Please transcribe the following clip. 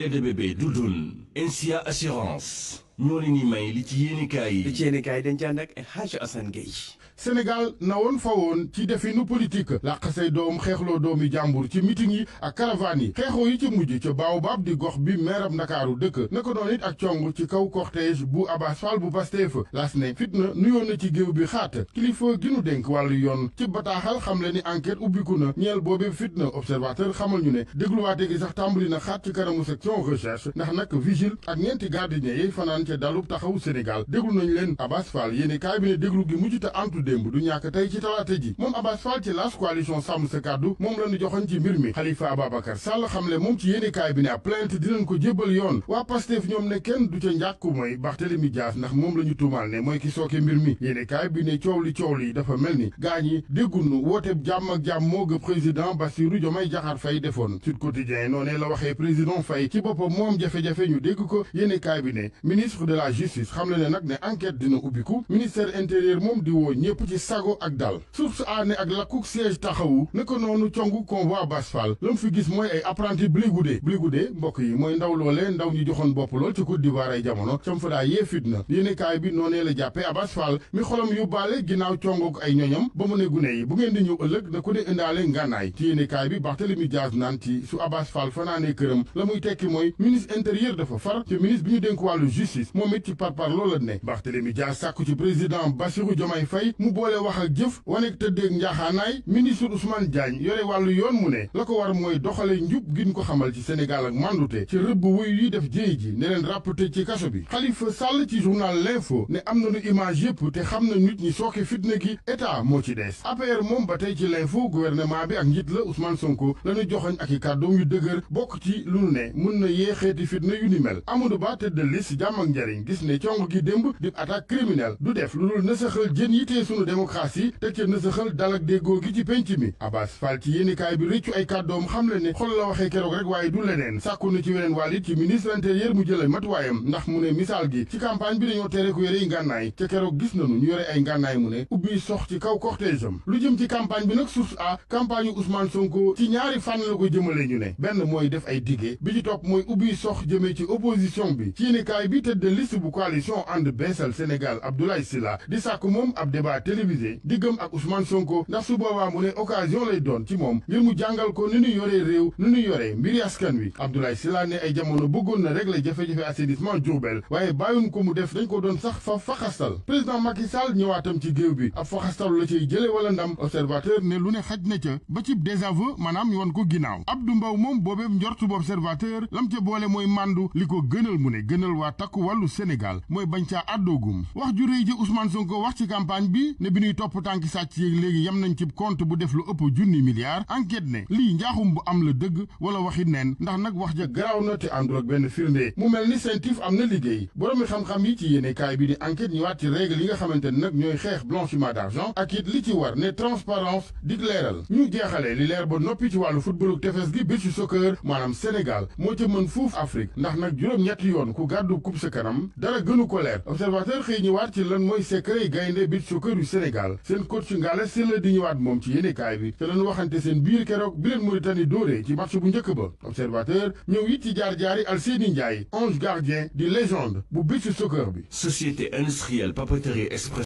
bébé Doudoune NSIA assurance ñoo leen di may li ci yéenekaay yi. li ci yéenekaay dañ ci ànd ak Hadj Assane Gueye. Sénégal na woon fa woon ci definu politique làq say doom xeexloo doomi jàmbur ci meeting yi ak caravane yi xeexoo yi ci mujj ca Baobab di gox bi meerab Ndakaaru dëkk naka noonu it ak cong ci kaw cortège bu Abass Fall bu Pastef las ne fitna nuyoon na ci géew bi xaat kilifa gi nu dénk wàllu yoon ci bataaxal xam le ni enquête ubbiku na ñeel boobe fitna observateur xamal ñu ne dégluwaate gi sax tàmbali na xaat ci kanamu section recherche ndax nag vigile ak ñeenti gardien yi fanaan ca dalub taxawu Sénégal déglu nañu leen Abass Fall yéene kaay bi ne déglu gi mujj te antu démb du ñàkk tey ci talaata ji moom Abass Fall ci las coalition sàmm sa kàddu moom la ñu joxoñ ci mbir mi Khalifa Ababacar Sall xamle moom ci yéene kaay bi ne ab plainte dinañ ko jébbal yoon waa Pastef ñoom ne kenn du ca njàkku mooy Barthélémy Dias ndax moom la ñu tuumaal ne mooy ki sooke mbir mi yéene kaay bi ne coow li dafa mel ni gaañ yi déggunu wooteeb jàmm ak jàmm moo ga président Bassirou Diomaye Diakhar Faye defoon Sud Quotidien noonee la waxee président Faye ci boppam moom jafe-jafe ñu dégg ko yéene kaay bi ne ministre de la justice xam le ne nag ne enquête dina ubbiku ministère intérieur moom di woo ñëpp ci sago ak dal source aane ak lakkuk siège taxawu naka noonu congu convoi Abass Fall la mu fi gis mooy ay apprenti bligoudé mbokk yi mooy ndaw loolee ndaw ñu joxoon bopp lool ci Côte d'Ivoire ay jamono cam fa daa yee fitna yéenekaay bi noonee la jàppee Abass Fall mi xolam yóbbaale ginnaaw congook ay ñoñam ba mu ne gune yi bu ngeen di ñëw ëllëg na ku ne indaale ngànnaay ci yéenekaay bi Barthélémy Dias naan ci su Abass Fall fanaanee këram la muy tekki mooy ministre intérieur dafa far ci ministre bi ñu dénk wàllu justice moom it ci parpar loola ne Barthélémy Dias sàkku ci président Bassirou Diomaye Faye mu boole wax ak jëf wanek tëddeeg njaaxaanaay ministre Ousmane Diagne yore wàllu yoon mu ne la ko war mooy doxale njub gin ko xamal ci Sénégal ak mandute ci rëbb wuyu yi def jéey ji ne leen ràppate ci kaso bi Khalifa Sall ci journal L'Info ne am nañu image yëpp te xam na nit ñi sooke fitna gi état moo ci des APR moom ba tey ci L'Info gouvernement bi ak njiit la Ousmane Sonko la ñu joxoñ ak i kàddoom yu dëgër bokk ci lu nu ne mun na yee xeeti fitna yu ni mel Amadou Ba tête de liste jàmm ak njariñ gis ne cong gi démb di attaque criminelle du def lu dul nësaxal jën yi tee sunu démocratie te ca nësaxal dal ak déggoo gi ci penc mi Abass Fall ci yéenekaay bi rëccu ay kàddoom xam le ne xol la waxee keroog rek waaye du leneen sàkku na ci weneen wàll it ci ministre intérieur mu jële matuwaayam ndax mu ne misaal gi ci campagne bi dañoo tere ku yore yi ngànnaay ca keroog gis nañu ñu yore ay ngànnaay mu ne ubbi sox ci kaw cortège am lu jëm ci campagne bi nag source a campagne yu Ousmane Sonko ci ñaari fànn la ko jëmale ñu ne benn mooy def ay dige bi ci topp mooy ubbi sox jëmee ci opposition bi ci yéenekaay bi tête de liste bu coalition ànd beesal Sénégal Abdoulaye Sylla di sàkk moom ab débat télévisé diggam ak Ousmane Sonko ndax su boobaa mu ne occasion lay doon ci moom ngir mu jàngal ko ni ñu yoree réew ni ñu yoree mbiri askan wi Abdoulaye Sylla ne ay jamono bëggoon na régler jafe-jafe assainissement Diourbel waaye bàyyun ko mu def dañ ko doon sax fa faxastal président Macky Sall ñëwaatam ci géew bi ab faxastalu la ciy jële wala ndam observateur ne lu ne xaj na ca ba ci désaveu maanaam ñu won ko ginnaaw Abdou Mbow moom boobeeb njortu bu observateur lam ca boole mooy màndu li ko gënal mu ne gënal waa takku wàllu Sénégal mooy bañ caa àddoogum wax ju rëy ji Ousmane Sonko wax ci campagne bi ne bi ñuy topp tànki sàcc yeeg léegi yam nañ ci compte bu def lu ëpp junni milliards enquête ne lii njaaxum bu am la dëgg wala waxi neen ndax nag wax ja garaaw na te àndul ak benn firnde mu mel ni CENTIF am na liggéey boroomi xam-xam yi ci yéenekaay bi di enquête ñëwaat ci règle yi nga xamante ne nag ñooy xeex blanchiment d'argent ak it li ci war ne transparence dig leeral ñu jeexalee li leer ba noppi ci wàllu footballu tefes gi beach soccer maanaam Sénégal moo ca mën fuuf Afrique ndax nag juróom-ñetti yoon ku gàddu coupe sa kanam dara gënu ko leer observateur xëy ñëwaat ci lan mooy secret yi gaynde beach soccer yu Sénégal seen coach Ngale Sylla di ñëwaat moom ci yéenekaay bi te lañu waxante seen biir keroog bi leen Mauritanie dóoree ci match bu njëkk ba observateur ñëw it ci jaar-jaari Alseyni Ndiaye ange gardien di légende bu beach soccer bi. Société industrielle papeterie express